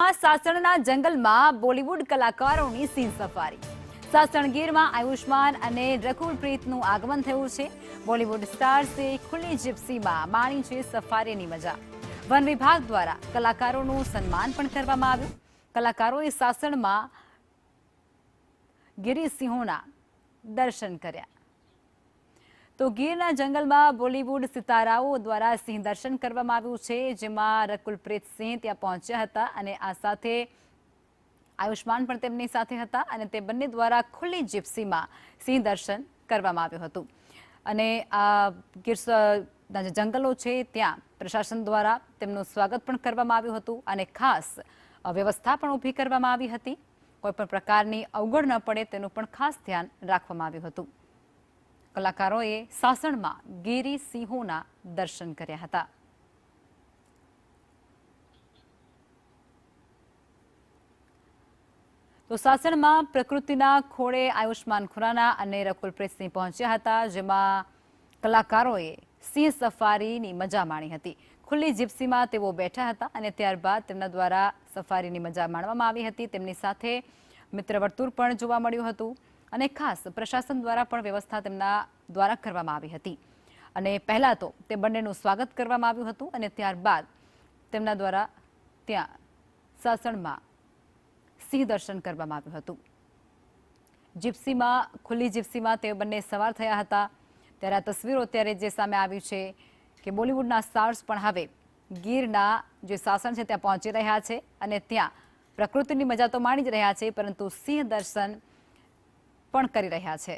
ગીરમાં સાસણના જંગલમાં બોલિવૂડ કલાકારોની સિંહ સફારી। સાસણ ગીરમાં આયુષ્માન અને રકુલપ્રીતનું આગમન થયું છે। બોલિવૂડ સ્ટાર્સે ખુલ્લી જીપ્સીમાં માણી છે સફારીની મજા। વન વિભાગ દ્વારા કલાકારોનું સન્માન પણ કરવામાં આવ્યું। કલાકારોએ સાસણમાં ગીરી સિંહોના દર્શન કર્યા। તો ગીરના જંગલમાં બોલિવૂડ સિતારાઓ દ્વારા સિંહ દર્શન કરવામાં આવ્યું છે, જેમાં રકુલપ્રીત સિંહ ત્યાં પહોંચ્યા હતા અને આ સાથે આયુષ્માન પણ તેમની સાથે હતા અને તે બંને દ્વારા ખુલ્લી જીપ્સીમાં સિંહ દર્શન કરવામાં આવ્યું હતું। અને આ ગીરના જે જંગલો છે ત્યાં પ્રશાસન દ્વારા તેમનું સ્વાગત પણ કરવામાં આવ્યું હતું અને ખાસ વ્યવસ્થા પણ ઊભી કરવામાં આવી હતી। કોઈપણ પ્રકારની અવગણ ન પડે તેનું પણ ખાસ ધ્યાન રાખવામાં આવ્યું હતું। કલાકારોએ સાસણમાં ગીરી સિંહોના દર્શન કર્યા હતા। તો સાસણમાં પ્રકૃતિના ખોળે આયુષ્માન ખુરાના અને રકુલપ્રીત સિંહ પહોંચ્યા હતા, જેમાં કલાકારોએ સિંહ સફારીની મજા માણી હતી। ખુલ્લી જીપ્સીમાં તેઓ બેઠા હતા અને ત્યારબાદ તેમના દ્વારા સફારીની મજા માણવામાં આવી હતી। તેમની સાથે મિત્ર વર્તુળ પણ જોવા મળ્યું હતું અને ખાસ પ્રશાસન દ્વારા પણ વ્યવસ્થા તેમના દ્વારા કરવામાં આવી હતી અને પહેલા તો તે બંનેનું સ્વાગત કરવામાં આવ્યું હતું અને ત્યારબાદ તેમના દ્વારા ત્યાં સાસણમાં સિંહ દર્શન કરવામાં આવ્યું હતું। જીપ્સીમાં ખુલ્લી જીપ્સીમાં તે બંને સવાર થયા હતા। ત્યારે આ તસવીરો અત્યારે જે સામે આવી છે કે બોલિવૂડના સ્ટાર્સ પણ હવે ગીરના જે સાસણ છે ત્યાં પહોંચી રહ્યા છે અને ત્યાં પ્રકૃતિની મજા તો માણી જ રહ્યા છે, પરંતુ સિંહ દર્શન પણ કરી રહ્યા છે।